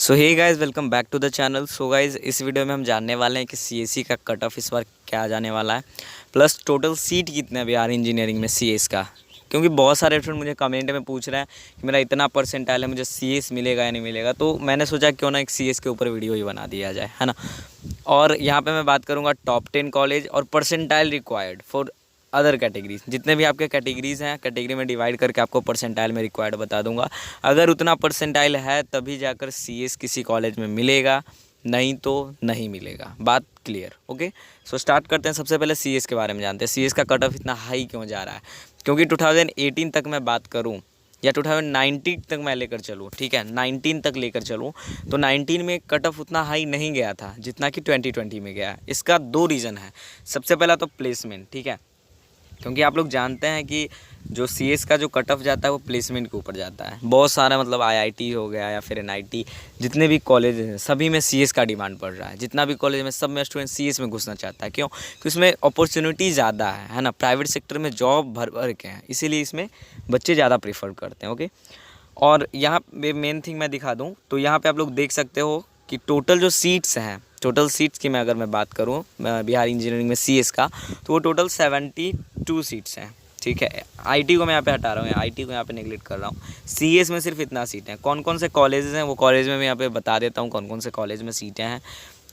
So hey guys, welcome back to the channel. So guys, इस video में हम जानने वाले हैं कि सीएससी का कट ऑफ इस बार क्या जाने वाला है, प्लस टोटल सीट कितने हैं बिहार इंजीनियरिंग में सीएस का। क्योंकि बहुत सारे फ्रेंड मुझे कमेंट में पूछ रहे हैं कि मेरा इतना परसेंटाइल है, मुझे सीएस मिलेगा या नहीं मिलेगा। तो मैंने सोचा क्यों ना एक सीएस के ऊपर वीडियो ही बना दिया जाए, है ना। और यहाँ पे मैं बात करूँगा टॉप 10 कॉलेज और percentile required for other categories. जितने भी आपके कैटेगरीज हैं, कैटेगरी में डिवाइड करके आपको परसेंटाइल में रिक्वायर्ड बता दूंगा। अगर उतना परसेंटाइल है तभी जाकर सीएस किसी कॉलेज में मिलेगा, नहीं तो नहीं मिलेगा। बात क्लियर? ओके, सो स्टार्ट करते हैं। सबसे पहले सीएस के बारे में जानते हैं। सीएस का कट ऑफ इतना हाई क्यों जा रहा है? क्योंकि 2018 तक मैं बात करूँ या 2019 तक मैं लेकर चलूँ, ठीक है, 19 तक लेकर चलूँ, तो 19 में कट ऑफ उतना हाई नहीं गया था जितना कि 2020 में गया। इसका दो रीज़न है। सबसे पहला तो प्लेसमेंट, ठीक है, क्योंकि आप लोग जानते हैं कि जो सीएस का जो कट ऑफ जाता है वो प्लेसमेंट के ऊपर जाता है। बहुत सारा मतलब आईआईटी हो गया या फिर एनआईटी, जितने भी कॉलेज हैं सभी में सीएस का डिमांड पड़ रहा है। जितना भी कॉलेज में सब में स्टूडेंट सीएस में घुसना चाहता है। क्यों? क्योंकि इसमें अपॉर्चुनिटी ज़्यादा है ना। प्राइवेट सेक्टर में जॉब भर भर के हैं, इसीलिए इसमें बच्चे ज़्यादा प्रीफर करते हैं। ओके, और यहाँ पे मेन थिंग मैं दिखा दूँ तो यहाँ पर आप लोग देख सकते हो कि टोटल जो सीट्स हैं, टोटल सीट्स की मैं अगर मैं बात करूँ बिहार इंजीनियरिंग में सीएस का, तो वो टोटल 72 सीट्स हैं, ठीक है। आईटी को मैं यहाँ पे हटा रहा हूँ, आईटी को यहाँ पे नेगलेक्ट कर रहा हूँ। सीएस में सिर्फ इतना सीट है। कौन कौन से कॉलेजेस हैं वो कॉलेज में मैं यहाँ पे बता देता हूँ कौन कौन से कॉलेज में सीटें हैं।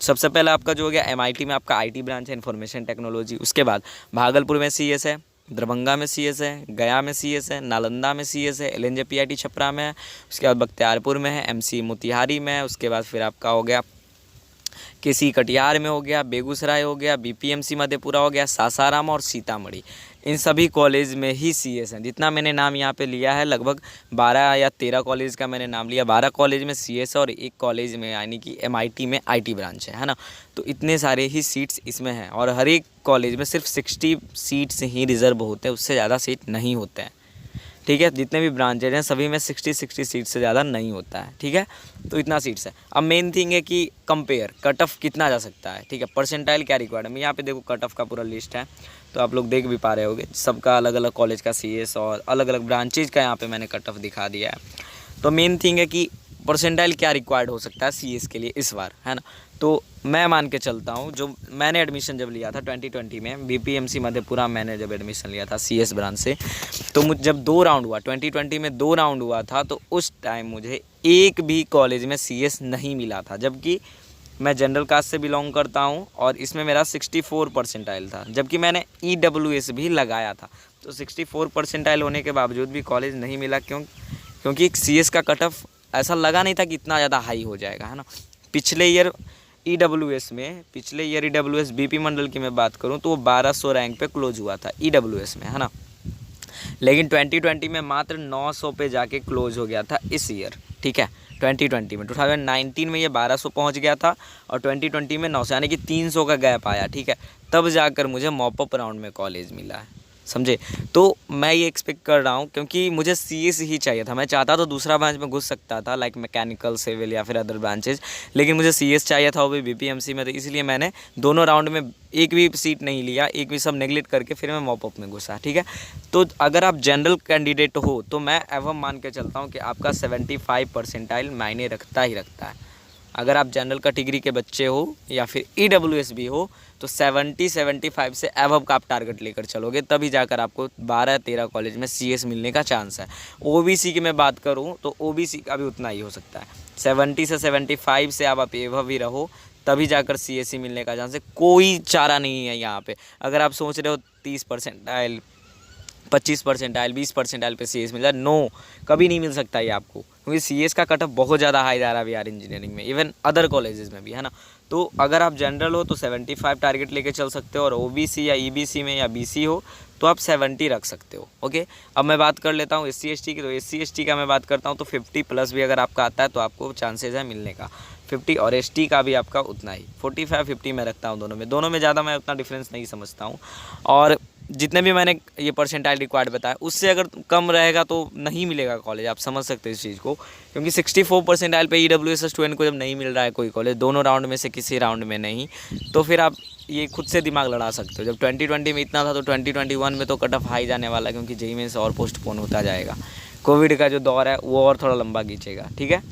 सबसे पहले आपका जो हो गया एमआईटी में आपका आईटी ब्रांच है, इन्फॉर्मेशन टेक्नोलॉजी। उसके बाद भागलपुर में सीएस है, दरभंगा में सीएस है, गया में सीएस है, नालंदा में सीएस है, एलएनजेपीआईटी छपरा में है। उसके बाद बख्तियारपुर में है, एमसी मोतिहारी में है। उसके बाद फिर आपका हो गया किसी कटिहार में हो गया, बेगूसराय हो गया, बीपीएमसी मधेपुरा हो गया, सासाराम और सीतामढ़ी। इन सभी कॉलेज में ही सीएस हैं। जितना मैंने नाम यहाँ पे लिया है, लगभग 12 या 13 कॉलेज का मैंने नाम लिया। 12 कॉलेज में सीएस है और एक कॉलेज में यानी कि एमआईटी में आईटी ब्रांच है ना। तो इतने सारे ही सीट्स इसमें हैं और हर एक कॉलेज में सिर्फ 60 सीट्स ही रिजर्व होते हैं, उससे ज़्यादा सीट नहीं होते हैं, ठीक है। जितने भी ब्रांचेज हैं सभी में 60 सीट से ज़्यादा नहीं होता है, ठीक है। तो इतना सीट्स है। अब मेन थिंग है कि कंपेयर कट ऑफ कितना जा सकता है, ठीक है, परसेंटाइल क्या रिक्वायर्ड है। मैं यहाँ पे देखो कट ऑफ का पूरा लिस्ट है, तो आप लोग देख भी पा रहे होगे सबका अलग अलग कॉलेज का सीएस और अलग अलग ब्रांचेज का यहाँ पे मैंने कट ऑफ दिखा दिया है। तो मेन थिंग है कि परसेंटाइल क्या रिक्वायर्ड हो सकता है सीएस के लिए इस बार, है ना। तो मैं मान के चलता हूँ, जो मैंने एडमिशन जब लिया था 2020 में बीपीएमसी मधेपुरा, मैंने जब एडमिशन लिया था सीएस ब्रांच से, तो मुझे जब 2 राउंड हुआ 2020 में 2 राउंड हुआ था, तो उस टाइम मुझे एक भी कॉलेज में सीएस नहीं मिला था। जबकि मैं जनरल कास्ट से बिलोंग करता हूँ और इसमें मेरा 64 परसेंटाइल था, जबकि मैंने ईडब्ल्यूएस भी लगाया था। तो 64 परसेंटाइल होने के बावजूद भी कॉलेज नहीं मिला। क्योंकि सीएस का कट ऑफ ऐसा लगा नहीं था कि इतना ज़्यादा हाई हो जाएगा, है ना। पिछले ईयर ईडब्ल्यूएस बीपी मंडल की मैं बात करूं तो वो 1200 रैंक पे क्लोज हुआ था ईडब्ल्यूएस में, है ना। लेकिन 2020 में मात्र 900 पे जाके क्लोज हो गया था इस ईयर, ठीक है। 2019 में ये 1200 पहुंच गया था और 2020 में 900, यानी कि 300 का गैप आया, ठीक है। तब जाकर मुझे मॉपअप राउंड में कॉलेज मिला है, समझे। तो मैं ये एक्सपेक्ट कर रहा हूँ क्योंकि मुझे सीएस ही चाहिए था। मैं चाहता तो दूसरा ब्रांच में घुस सकता था, लाइक मैकेनिकल, सिविल या फिर अदर ब्रांचेज, लेकिन मुझे सीएस चाहिए था, वो भी बीपीएमसी में। तो इसलिए मैंने दोनों राउंड में एक भी सीट नहीं लिया, एक भी सब नेगलेक्ट करके फिर मैं मॉपअप में घुसा, ठीक है। तो अगर आप जनरल कैंडिडेट हो तो मैं एवं मान के चलता हूँ कि आपका 75 परसेंटाइल मायने रखता ही रखता है। अगर आप जनरल कैटेगरी के बच्चे हो या फिर ईडब्ल्यूएस भी हो तो 70-75 से एवब का आप टारगेट लेकर चलोगे, तभी जाकर आपको 12-13 कॉलेज में सीएस मिलने का चांस है। ओबीसी की मैं बात करूं तो ओबीसी का भी उतना ही हो सकता है। 70 से 75 से आप एवब ही रहो, तभी जाकर सीएस मिलने का चांस है। कोई चारा नहीं है यहाँ पे। अगर आप सोच रहे हो 30 परसेंटाइल, 25 परसेंटाइल, 20 परसेंटाइल पे सीएस मिल जाए, नो, कभी नहीं मिल सकता ये आपको, क्योंकि सीएस का कट ऑफ बहुत ज़्यादा हाई जा रहा है बिहार इंजीनियरिंग में, इवन अदर कॉलेजेस में भी, है ना। तो अगर आप जनरल हो तो 75 टारगेट लेके चल सकते हो, और ओबीसी या ईबीसी में या बीसी हो तो आप 70 रख सकते हो। ओके, अब मैं बात कर लेता हूँ एससी एसटी की। तो एससी एसटी का मैं बात करता हूँ तो 50 प्लस भी अगर आपका आता है तो आपको चांसेस है मिलने का 50, और एसटी का भी आपका उतना ही 45-50 में रखता हूँ। दोनों में ज़्यादा मैं उतना डिफरेंस नहीं समझता हूँ। और जितने भी मैंने ये परसेंटाइल रिक्वायर्ड बताया उससे अगर कम रहेगा तो नहीं मिलेगा कॉलेज, आप समझ सकते हो इस चीज़ को। क्योंकि 64 परसेंटाइल पे ईडब्ल्यूएस स्टूडेंट को जब नहीं मिल रहा है कोई कॉलेज, दोनों राउंड में से किसी राउंड में नहीं, तो फिर आप ये खुद से दिमाग लड़ा सकते हो। जब 2020 में इतना था तो 2021 में तो कट ऑफ हाई जाने वाला है, क्योंकि जेईई में से और पोस्टपोन होता जाएगा। कोविड का जो दौर है वो और थोड़ा लंबा खींचेगा, ठीक है।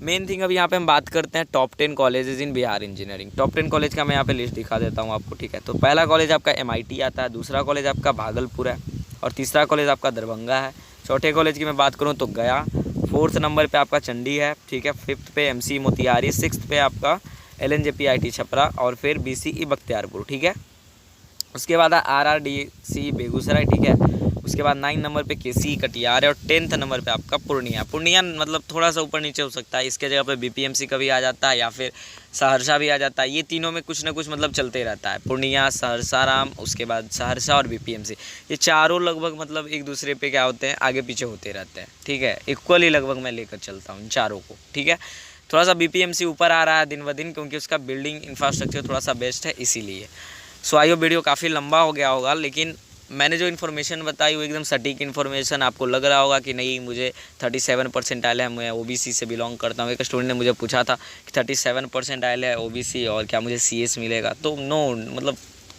मेन थिंग अभी यहाँ पे हम बात करते हैं top 10 colleges in Bihar engineering. Top 10 college का मैं यहाँ पे लिस्ट दिखा देता हूँ आपको, ठीक है। तो पहला कॉलेज आपका MIT आता है, दूसरा कॉलेज आपका भागलपुर है और तीसरा कॉलेज आपका दरभंगा है। चौथे कॉलेज की मैं बात करूँ तो गया, फोर्थ नंबर पे आपका चंडी है, ठीक है। फिफ्थ पे MC मोतिहारी, सिक्स्थ पे आपका LNJP IT छपरा और फिर BCE बख्तियारपुर, ठीक है। उसके बाद RRDC बेगूसराय, ठीक है। उसके बाद 9 नंबर पे KC कटिहार है और 10th नंबर पे आपका पूर्णिया मतलब थोड़ा सा ऊपर नीचे हो सकता है, इसके जगह पे BPMC का भी आ जाता है या फिर सहरसा भी आ जाता है। ये तीनों में कुछ ना कुछ मतलब चलते रहता है, पूर्णिया, सहरसाराम, उसके बाद सहरसा और BPMC, ये चारों लगभग मतलब एक दूसरे पे क्या होते हैं, आगे पीछे होते रहते हैं, ठीक है। इक्वली लगभग मैं लेकर चलता हूँ इन चारों को, ठीक है। थोड़ा सा BPMC ऊपर आ रहा है दिन ब दिन क्योंकि उसका बिल्डिंग इंफ्रास्ट्रक्चर थोड़ा सा बेस्ट है इसीलिए। सो आई होप वीडियो काफ़ी लंबा हो गया होगा, लेकिन मैंने जो इन्फॉर्मेशन बताई वो एकदम सटीक इन्फॉर्मेशन। आपको लग रहा होगा कि नहीं मुझे 37% आयल है, मैं OBC से बिलोंग करता हूँ। एक स्टूडेंट ने मुझे पूछा था कि 37% आयल है OBC और क्या मुझे CS मिलेगा, तो नो, मतलब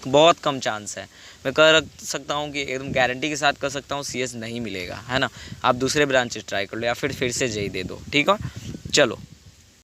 बहुत कम चांस है। मैं कह सकता हूँ कि एकदम गारंटी के साथ कर सकता हूँ CS नहीं मिलेगा, है ना। आप दूसरे ब्रांचेस ट्राई कर लो या फिर से JEE दे दो, ठीक है। चलो।